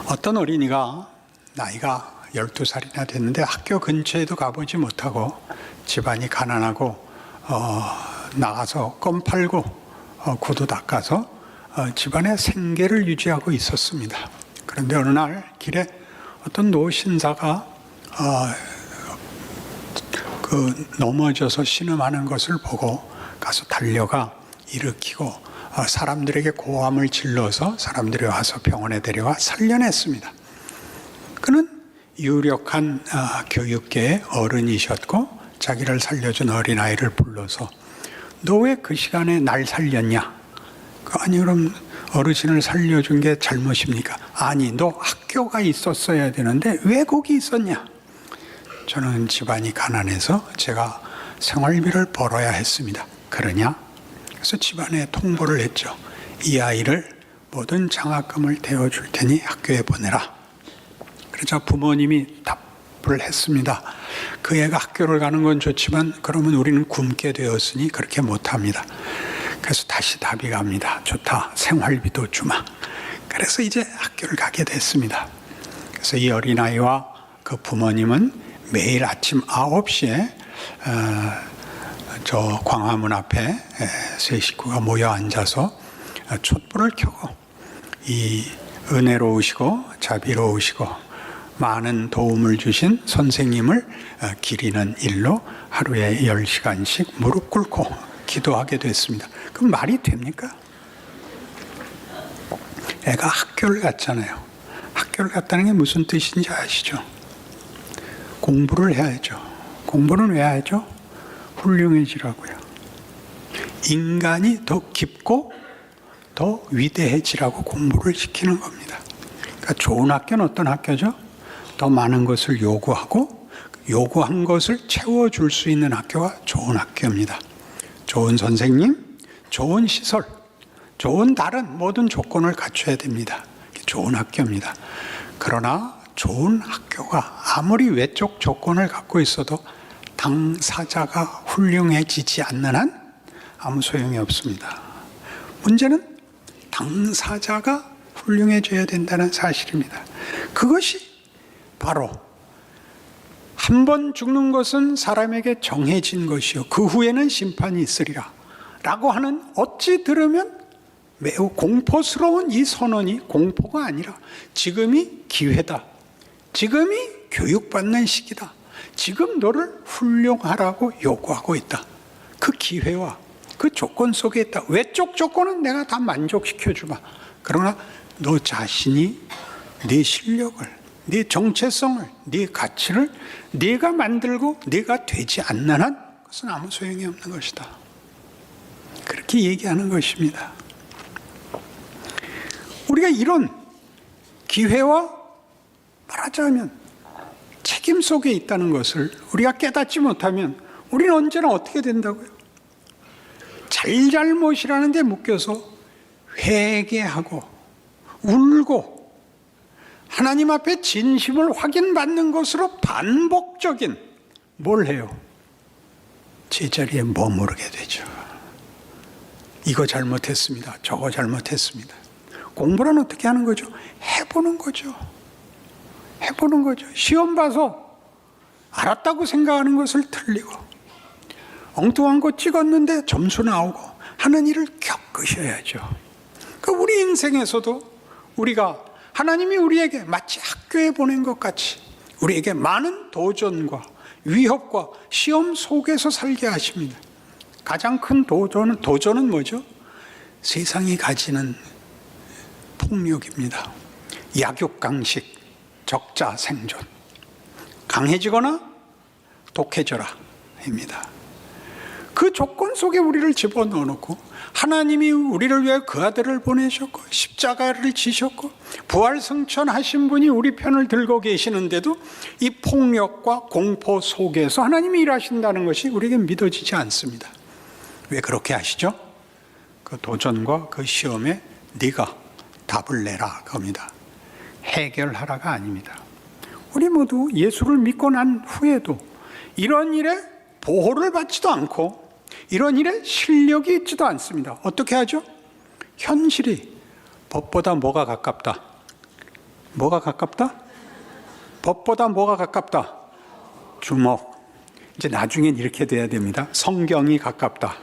어떤 어린이가 나이가 12살이나 됐는데 학교 근처에도 가보지 못하고 집안이 가난하고 나가서 껌 팔고 구두 닦아서 집안의 생계를 유지하고 있었습니다. 그런데 어느 날 길에 어떤 노신사가 넘어져서 신음하는 것을 보고 가서 달려가 일으키고 사람들에게 고함을 질러서 사람들이 와서 병원에 데려와 살려냈습니다. 그는 유력한 교육계의 어른이셨고 자기를 살려준 어린아이를 불러서 너 왜 그 시간에 날 살렸냐? 아니 그럼 어르신을 살려준 게 잘못입니까? 아니 너 학교가 있었어야 되는데 왜 거기 있었냐? 저는 집안이 가난해서 제가 생활비를 벌어야 했습니다. 그러냐? 그래서 집안에 통보를 했죠. 이 아이를 모든 장학금을 대어줄 테니 학교에 보내라. 그러자 부모님이 답을 했습니다. 그 애가 학교를 가는 건 좋지만 그러면 우리는 굶게 되었으니 그렇게 못합니다. 그래서 다시 답이 갑니다. 좋다. 생활비도 주마. 그래서 이제 학교를 가게 됐습니다. 그래서 이 어린아이와 그 부모님은 매일 아침 9시에 저 광화문 앞에 세 식구가 모여 앉아서 촛불을 켜고 이 은혜로우시고 자비로우시고 많은 도움을 주신 선생님을 기리는 일로 하루에 10시간씩 무릎 꿇고 기도하게 됐습니다. 그럼 말이 됩니까? 애가 학교를 갔잖아요. 학교를 갔다는 게 무슨 뜻인지 아시죠? 공부를 해야죠. 공부는 왜 하죠? 훌륭해지라고요. 인간이 더 깊고 더 위대해지라고 공부를 시키는 겁니다. 그러니까 좋은 학교는 어떤 학교죠? 더 많은 것을 요구하고 요구한 것을 채워줄 수 있는 학교가 좋은 학교입니다. 좋은 선생님, 좋은 시설, 좋은 다른 모든 조건을 갖춰야 됩니다. 좋은 학교입니다. 그러나 좋은 학교가 아무리 외적 조건을 갖고 있어도 당사자가 훌륭해지지 않는 한 아무 소용이 없습니다. 문제는 당사자가 훌륭해져야 된다는 사실입니다. 그것이 바로 한 번 죽는 것은 사람에게 정해진 것이요 그 후에는 심판이 있으리라 라고 하는 어찌 들으면 매우 공포스러운 이 선언이 공포가 아니라 지금이 기회다. 지금이 교육받는 시기다. 지금 너를 훌륭하라고 요구하고 있다. 그 기회와 그 조건 속에 있다. 외적 조건은 내가 다 만족시켜주마. 그러나 너 자신이 네 실력을, 네 정체성을, 네 가치를 네가 만들고 네가 되지 않는 한 그것은 아무 소용이 없는 것이다. 그렇게 얘기하는 것입니다. 우리가 이런 기회와 말하자면 책임 속에 있다는 것을 우리가 깨닫지 못하면 우리는 언제나 어떻게 된다고요? 잘잘못이라는 데 묶여서 회개하고 울고 하나님 앞에 진심을 확인받는 것으로 반복적인 뭘 해요? 제자리에 머무르게 되죠. 이거 잘못했습니다. 저거 잘못했습니다. 공부는 어떻게 하는 거죠? 해보는 거죠. 해보는 거죠. 시험 봐서 알았다고 생각하는 것을 틀리고 엉뚱한 거 찍었는데 점수 나오고 하는 일을 겪으셔야죠. 그 우리 인생에서도 우리가 하나님이 우리에게 마치 학교에 보낸 것 같이 우리에게 많은 도전과 위협과 시험 속에서 살게 하십니다. 가장 큰 도전은 뭐죠? 세상이 가지는 폭력입니다. 약육강식, 적자생존. 강해지거나 독해져라 입니다. 그 조건 속에 우리를 집어넣어 놓고 하나님이 우리를 위해 그 아들을 보내셨고 십자가를 지셨고 부활승천하신 분이 우리 편을 들고 계시는데도 이 폭력과 공포 속에서 하나님이 일하신다는 것이 우리에게 믿어지지 않습니다. 왜 그렇게 하시죠? 그 도전과 그 시험에 네가 답을 내라 겁니다. 해결하라가 아닙니다. 우리 모두 예수를 믿고 난 후에도 이런 일에 보호를 받지도 않고 이런 일에 실력이 있지도 않습니다. 어떻게 하죠? 현실이 법보다 뭐가 가깝다? 뭐가 가깝다? 법보다 뭐가 가깝다? 주먹. 이제 나중엔 이렇게 돼야 됩니다. 성경이 가깝다.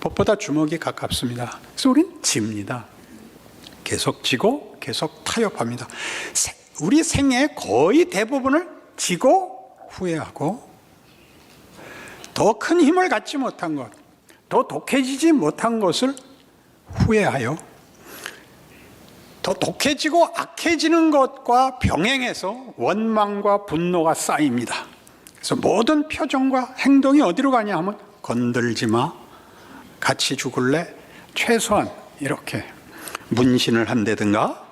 법보다 주먹이 가깝습니다. 그래서 우린 집니다. 계속 지고 계속 타협합니다. 우리 생애의 거의 대부분을 지고 후회하고, 더 큰 힘을 갖지 못한 것, 더 독해지지 못한 것을 후회하여 더 독해지고 악해지는 것과 병행해서 원망과 분노가 쌓입니다. 그래서 모든 표정과 행동이 어디로 가냐 하면 건들지 마, 같이 죽을래, 최소한 이렇게 문신을 한다든가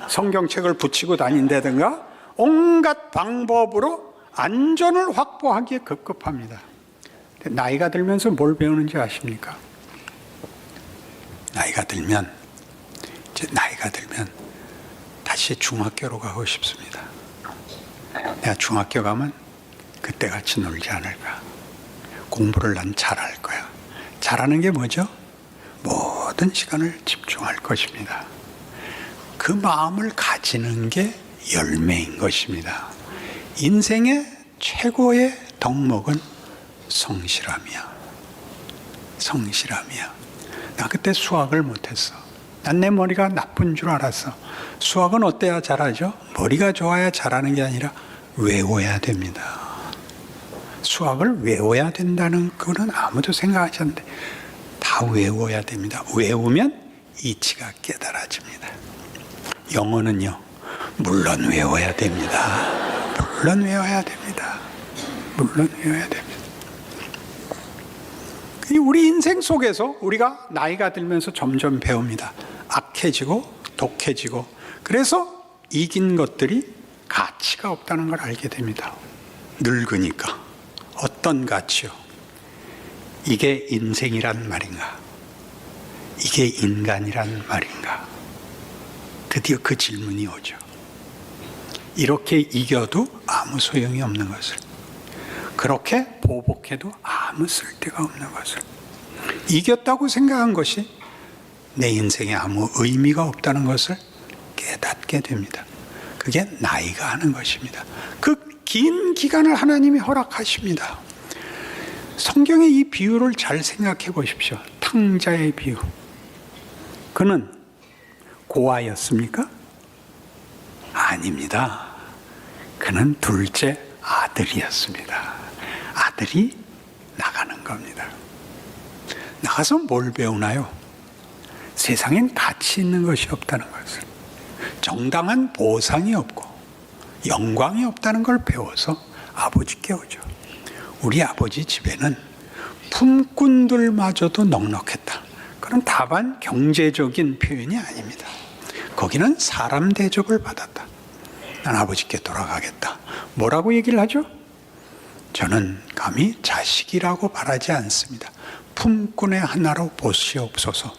성경책을 붙이고 다닌다든가 온갖 방법으로 안전을 확보하기에 급급합니다. 나이가 들면서 뭘 배우는지 아십니까? 나이가 들면 다시 중학교로 가고 싶습니다. 내가 중학교 가면 그때 같이 놀지 않을까. 공부를 난 잘할 거야. 잘하는 게 뭐죠? 모든 시간을 집중할 것입니다. 그 마음을 가지는 게 열매인 것입니다. 인생의 최고의 덕목은 성실함이야. 나 그때 수학을 못했어. 난 내 머리가 나쁜 줄 알았어. 수학은 어때야 잘하죠? 머리가 좋아야 잘하는 게 아니라 외워야 됩니다. 수학을 외워야 된다는 거는 아무도 생각하지 않는데 다 외워야 됩니다. 외우면 이치가 깨달아집니다. 영어는요, 물론 외워야 됩니다. 우리 인생 속에서 우리가 나이가 들면서 점점 배웁니다. 악해지고 독해지고, 그래서 이긴 것들이 가치가 없다는 걸 알게 됩니다. 늙으니까. 어떤 가치요? 이게 인생이란 말인가? 이게 인간이란 말인가? 드디어 그 질문이 오죠. 이렇게 이겨도 아무 소용이 없는 것을, 그렇게 보복해도 아무 쓸데가 없는 것을, 이겼다고 생각한 것이 내 인생에 아무 의미가 없다는 것을 깨닫게 됩니다. 그게 나이가 하는 것입니다. 그 긴 기간을 하나님이 허락하십니다. 성경의 이 비유를 잘 생각해 보십시오. 탕자의 비유. 그는 고아였습니까? 아닙니다. 그는 둘째 아들이었습니다. 아들이 나가는 겁니다. 나가서 뭘 배우나요? 세상엔 가치 있는 것이 없다는 것을, 정당한 보상이 없고 영광이 없다는 걸 배워서 아버지께 오죠. 우리 아버지 집에는 품꾼들마저도 넉넉했다. 그건 다만 경제적인 표현이 아닙니다. 거기는 사람 대접을 받았다. 난 아버지께 돌아가겠다. 뭐라고 얘기를 하죠? 저는 감히 자식이라고 말하지 않습니다. 품꾼의 하나로 보시옵소서.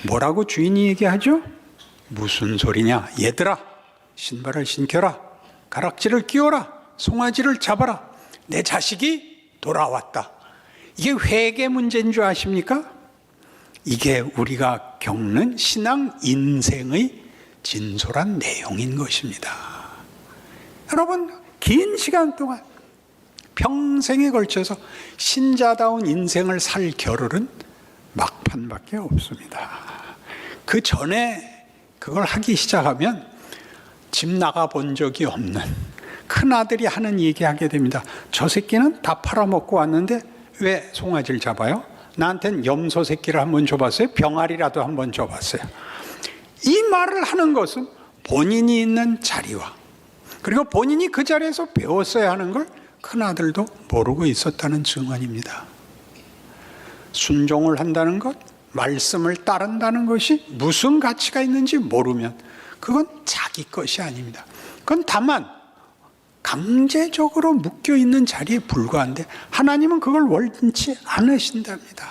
뭐라고 주인이 얘기하죠? 무슨 소리냐? 얘들아, 신발을 신겨라. 가락지를 끼워라. 송아지를 잡아라. 내 자식이 돌아왔다. 이게 회개 문제인 줄 아십니까? 이게 우리가 겪는 신앙 인생의 진솔한 내용인 것입니다. 여러분, 긴 시간 동안 평생에 걸쳐서 신자다운 인생을 살 겨를은 막판밖에 없습니다. 그 전에 그걸 하기 시작하면 집 나가 본 적이 없는 큰아들이 하는 얘기 하게 됩니다. 저 새끼는 다 팔아먹고 왔는데 왜 송아지를 잡아요? 나한텐 염소 새끼를 한번 줘봤어요? 병아리라도 한번 줘봤어요? 이 말을 하는 것은 본인이 있는 자리와, 그리고 본인이 그 자리에서 배웠어야 하는 걸 큰아들도 모르고 있었다는 증언입니다. 순종을 한다는 것, 말씀을 따른다는 것이 무슨 가치가 있는지 모르면 그건 자기 것이 아닙니다. 그건 다만 강제적으로 묶여있는 자리에 불과한데 하나님은 그걸 원치 않으신답니다.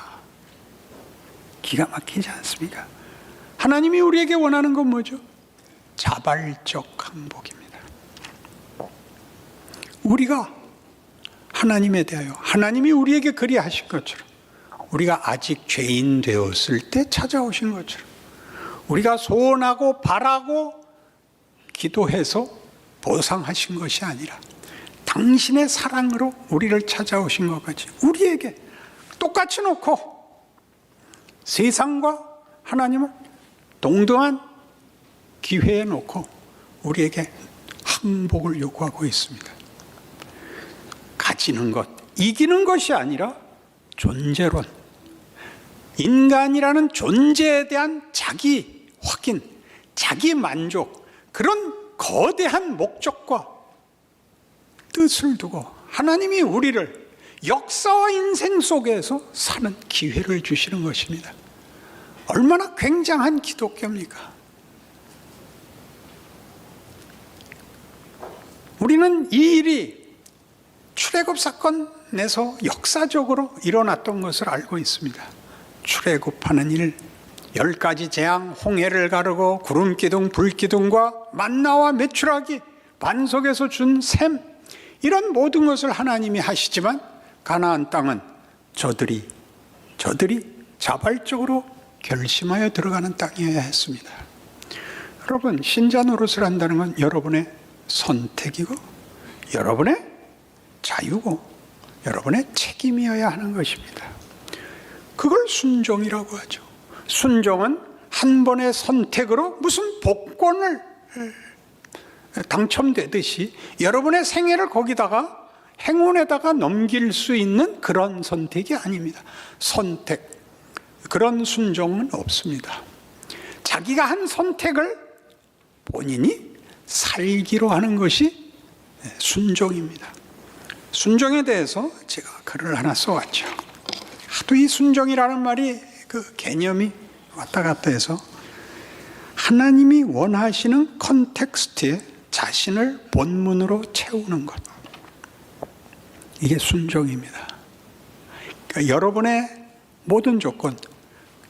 기가 막히지 않습니까? 하나님이 우리에게 원하는 건 뭐죠? 자발적 항복입니다. 우리가 하나님에 대하여, 하나님이 우리에게 그리하신 것처럼, 우리가 아직 죄인 되었을 때 찾아오신 것처럼, 우리가 소원하고 바라고 기도해서 보상하신 것이 아니라 당신의 사랑으로 우리를 찾아오신 것 같이 우리에게 똑같이 놓고 세상과 하나님을 동등한 기회에 놓고 우리에게 항복을 요구하고 있습니다. 가지는 것, 이기는 것이 아니라 존재론, 인간이라는 존재에 대한 자기 확인, 자기 만족, 그런 거대한 목적과 뜻을 두고 하나님이 우리를 역사와 인생 속에서 사는 기회를 주시는 것입니다. 얼마나 굉장한 기독교입니까? 우리는 이 일이 출애굽 사건에서 역사적으로 일어났던 것을 알고 있습니다. 출애굽하는 일, 10가지 재앙, 홍해를 가르고 구름기둥, 불기둥과 만나와 메추라기, 반석에서 준 샘, 이런 모든 것을 하나님이 하시지만 가나안 땅은 저들이 자발적으로 결심하여 들어가는 땅이어야 했습니다. 여러분, 신자 노릇을 한다는 건 여러분의 선택이고 여러분의 자유고 여러분의 책임이어야 하는 것입니다. 그걸 순종이라고 하죠. 순종은 한 번의 선택으로 무슨 복권을 당첨되듯이 여러분의 생애를 거기다가 행운에다가 넘길 수 있는 그런 선택이 아닙니다. 선택, 그런 순종은 없습니다. 자기가 한 선택을 본인이 살기로 하는 것이 순종입니다. 순종에 대해서 제가 글을 하나 써왔죠. 하도 이 순종이라는 말이 그 개념이 왔다 갔다 해서 하나님이 원하시는 컨텍스트에 자신을 본문으로 채우는 것, 이게 순종입니다. 그러니까 여러분의 모든 조건,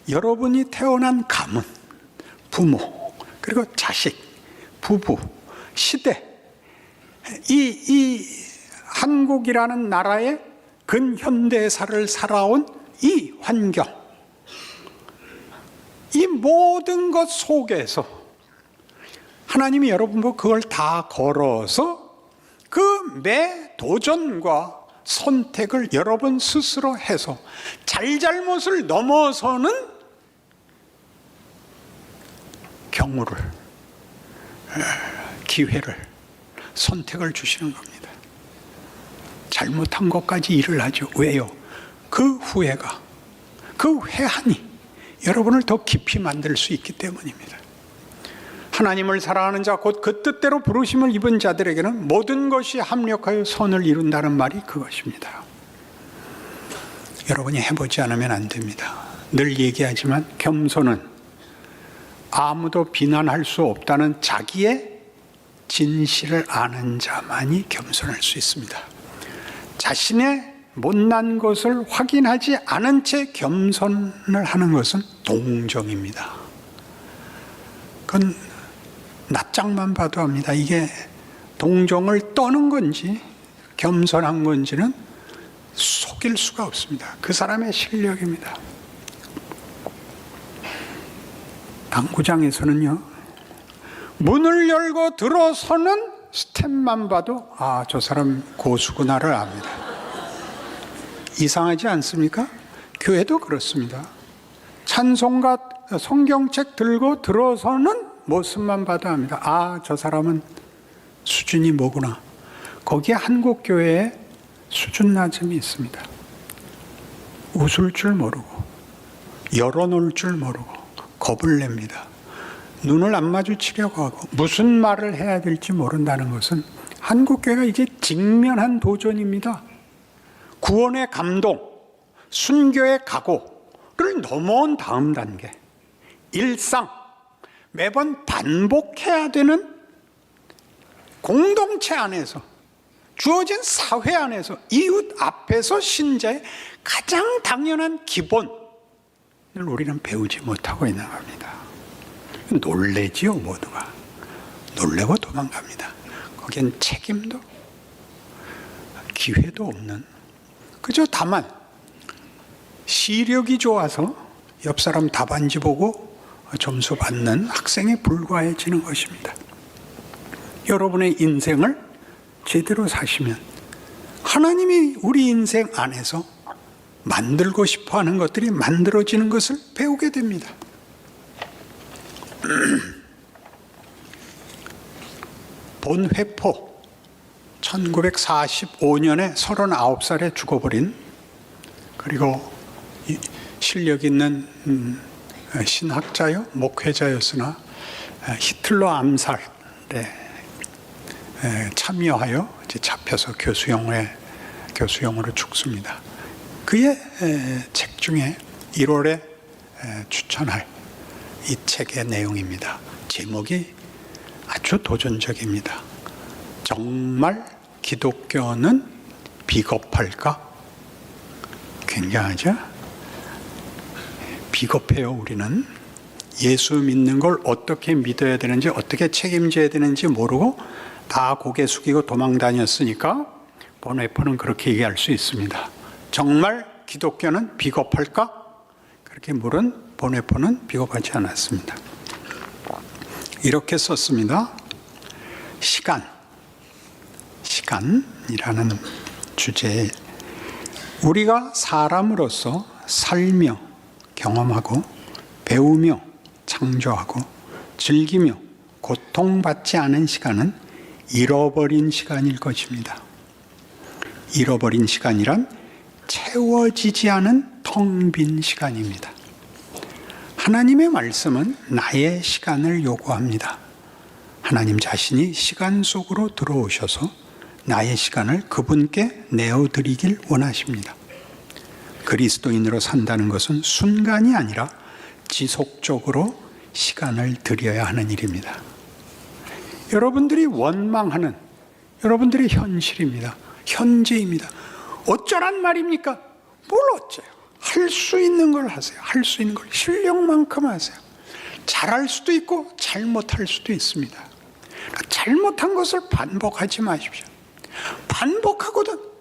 여러분이 태어난 가문, 부모, 그리고 자식, 부부, 시대, 이 한국이라는 나라의 근현대사를 살아온 이 환경, 이 모든 것 속에서 하나님이 여러분 보고 그걸 다 걸어서 그 매 도전과 선택을 여러분 스스로 해서 잘잘못을 넘어서는 경우를, 기회를, 선택을 주시는 겁니다. 잘못한 것까지 일을 하죠. 왜요? 그 후회가, 그 회한이 여러분을 더 깊이 만들 수 있기 때문입니다. 하나님을 사랑하는 자, 곧 그 뜻대로 부르심을 입은 자들에게는 모든 것이 합력하여 선을 이룬다는 말이 그것입니다. 여러분이 해보지 않으면 안 됩니다. 늘 얘기하지만 겸손은 아무도 비난할 수 없다는 자기의 진실을 아는 자만이 겸손할 수 있습니다. 자신의 못난 것을 확인하지 않은 채 겸손을 하는 것은 동정입니다. 그건 낯짝만 봐도 합니다. 이게 동정을 떠는 건지 겸손한 건지는 속일 수가 없습니다. 그 사람의 실력입니다. 당구장에서는요, 문을 열고 들어서는 스텝만 봐도 아, 저 사람 고수구나를 압니다. 이상하지 않습니까? 교회도 그렇습니다. 찬송가 성경책 들고 들어서는 모습만 봐도 압니다. 아, 저 사람은 수준이 뭐구나. 거기에 한국 교회에 수준 낮음이 있습니다. 웃을 줄 모르고 열어놓을 줄 모르고 겁을 냅니다. 눈을 안 마주치려고 하고 무슨 말을 해야 될지 모른다는 것은 한국 교회가 이제 직면한 도전입니다. 구원의 감동, 순교의 각오를 넘어온 다음 단계, 일상, 매번 반복해야 되는 공동체 안에서, 주어진 사회 안에서, 이웃 앞에서 신자의 가장 당연한 기본을 우리는 배우지 못하고 있는 겁니다. 놀래지요, 모두가. 놀래고 도망갑니다. 거기엔 책임도 기회도 없는, 그저 다만 시력이 좋아서 옆 사람 답안지 보고 점수 받는 학생에 불과해지는 것입니다. 여러분의 인생을 제대로 사시면 하나님이 우리 인생 안에서 만들고 싶어 하는 것들이 만들어지는 것을 배우게 됩니다. 본회포 1945년에 39살에 죽어버린, 그리고 실력 있는 신학자요, 목회자였으나 히틀러 암살에 참여하여 이제 잡혀서 교수형으로 죽습니다. 그의 책 중에 1월에 추천할 이 책의 내용입니다. 제목이 아주 도전적입니다. 정말 기독교는 비겁할까? 굉장하죠? 비겁해요. 우리는 예수 믿는 걸 어떻게 믿어야 되는지, 어떻게 책임져야 되는지 모르고 다 고개 숙이고 도망 다녔으니까 본회포는 그렇게 얘기할 수 있습니다. 정말 기독교는 비겁할까? 그렇게 물은 본회포는 비겁하지 않았습니다. 이렇게 썼습니다. 시간이라는 주제에 우리가 사람으로서 살며 경험하고 배우며 창조하고 즐기며 고통받지 않은 시간은 잃어버린 시간일 것입니다. 잃어버린 시간이란 채워지지 않은 텅 빈 시간입니다. 하나님의 말씀은 나의 시간을 요구합니다. 하나님 자신이 시간 속으로 들어오셔서 나의 시간을 그분께 내어드리길 원하십니다. 그리스도인으로 산다는 것은 순간이 아니라 지속적으로 시간을 들여야 하는 일입니다. 여러분들이 원망하는 여러분들의 현실입니다. 현재입니다. 어쩌란 말입니까? 뭘 어째요? 할 수 있는 걸 하세요. 할 수 있는 걸 실력만큼 하세요. 잘할 수도 있고 잘못할 수도 있습니다. 잘못한 것을 반복하지 마십시오. 반복하고도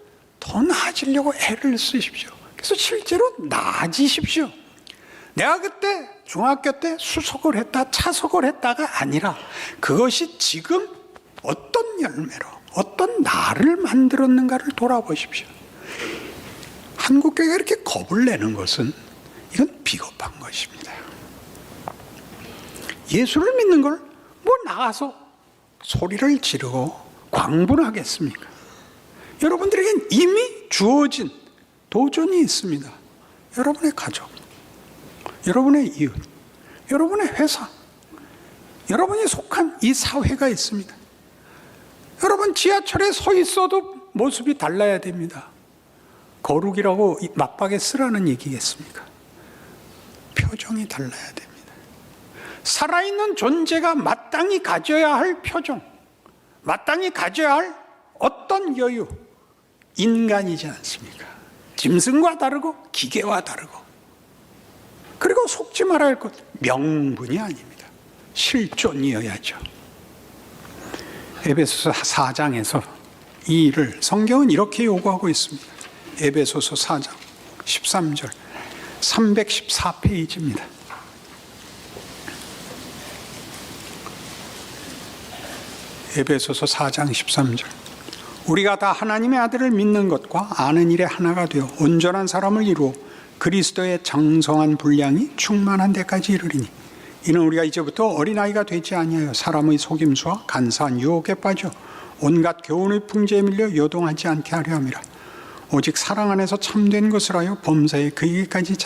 더 나아지려고 애를 쓰십시오. 그래서 실제로 나아지십시오. 내가 그때 중학교 때 수석을 했다, 차석을 했다가 아니라 그것이 지금 어떤 열매로, 어떤 나를 만들었는가를 돌아보십시오. 한국교회가 이렇게 겁을 내는 것은 이건 비겁한 것입니다. 예수를 믿는 걸 뭐 나가서 소리를 지르고 광분하겠습니까? 여러분들에겐 이미 주어진 도전이 있습니다. 여러분의 가족, 여러분의 이웃, 여러분의 회사, 여러분이 속한 이 사회가 있습니다. 여러분 지하철에 서 있어도 모습이 달라야 됩니다. 거룩이라고 맞박에 쓰라는 얘기겠습니까? 표정이 달라야 됩니다. 살아있는 존재가 마땅히 가져야 할 표정, 마땅히 가져야 할 어떤 여유, 인간이지 않습니까? 짐승과 다르고 기계와 다르고, 그리고 속지 말아야 할 것, 명분이 아닙니다. 실존이어야죠. 에베소서 4장에서 이 일을 성경은 이렇게 요구하고 있습니다. 에베소서 4장 13절 314페이지입니다. 에베소서 4장 13절 우리가 다 하나님의 아들을 믿는 것과 아는 일에 하나가 되어 온전한 사람을 이루어 그리스도의 장성한 분량이 충만한 데까지 이르리니 이는 우리가 이제부터 어린아이가 되지 아니하여 사람의 속임수와 간사한 유혹에 빠져 온갖 교훈의 풍제에 밀려 요동하지 않게 하려 함이라. 오직 사랑 안에서 참된 것을 하여 범사에 그에게까지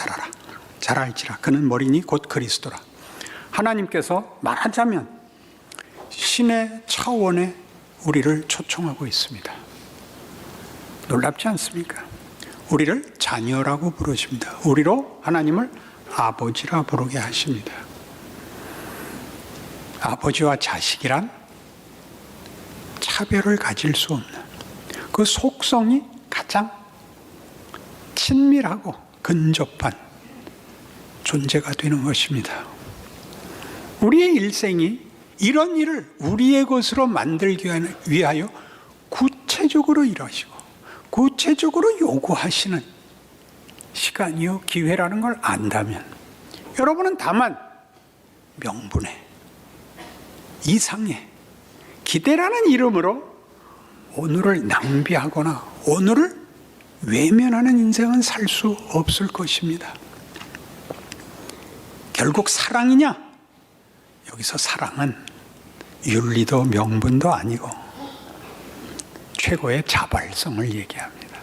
자랄지라. 그는 머리니 곧 그리스도라. 하나님께서 말하자면 신의 차원에 우리를 초청하고 있습니다. 놀랍지 않습니까? 우리를 자녀라고 부르십니다. 우리로 하나님을 아버지라 부르게 하십니다. 아버지와 자식이란 차별을 가질 수 없는 그 속성이 가장 친밀하고 근접한 존재가 되는 것입니다. 우리의 일생이 이런 일을 우리의 것으로 만들기 위하여 구체적으로 일하시고 구체적으로 요구하시는 시간이요 기회라는 걸 안다면 여러분은 다만 명분에, 이상에, 기대라는 이름으로 오늘을 낭비하거나 오늘을 외면하는 인생은 살 수 없을 것입니다. 결국 사랑이냐? 여기서 사랑은 윤리도 명분도 아니고 최고의 자발성을 얘기합니다.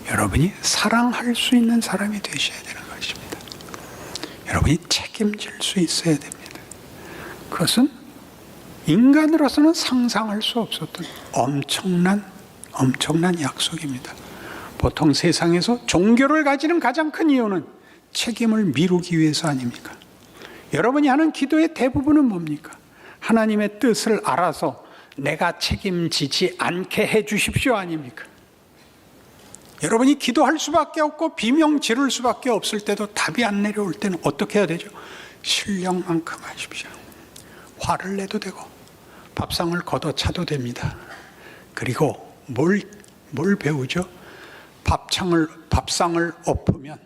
여러분이 사랑할 수 있는 사람이 되셔야 되는 것입니다. 여러분이 책임질 수 있어야 됩니다. 그것은 인간으로서는 상상할 수 없었던 엄청난 약속입니다. 보통 세상에서 종교를 가지는 가장 큰 이유는 책임을 미루기 위해서 아닙니까? 여러분이 하는 기도의 대부분은 뭡니까? 하나님의 뜻을 알아서 내가 책임지지 않게 해 주십시오 아닙니까? 여러분이 기도할 수밖에 없고 비명 지를 수밖에 없을 때도 답이 안 내려올 때는 어떻게 해야 되죠? 실력만큼 하십시오. 화를 내도 되고 밥상을 걷어차도 됩니다. 그리고 뭘 배우죠? 밥상을 엎으면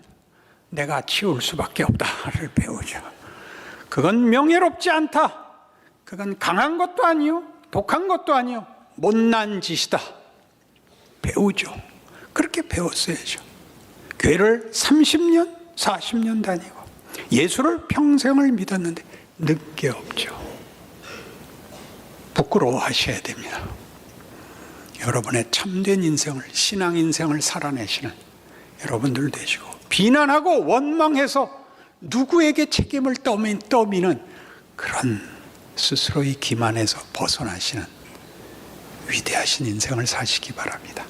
내가 치울 수밖에 없다를 배우죠. 그건 명예롭지 않다. 그건 강한 것도 아니요, 독한 것도 아니요, 못난 짓이다. 배우죠. 그렇게 배웠어야죠. 교회를 30년, 40년 다니고 예수를 평생을 믿었는데 는 게 없죠. 부끄러워하셔야 됩니다. 여러분의 참된 인생을, 신앙 인생을 살아내시는 여러분들 되시고, 비난하고 원망해서 누구에게 책임을 떠미는 그런 스스로의 기만에서 벗어나시는 위대하신 인생을 사시기 바랍니다.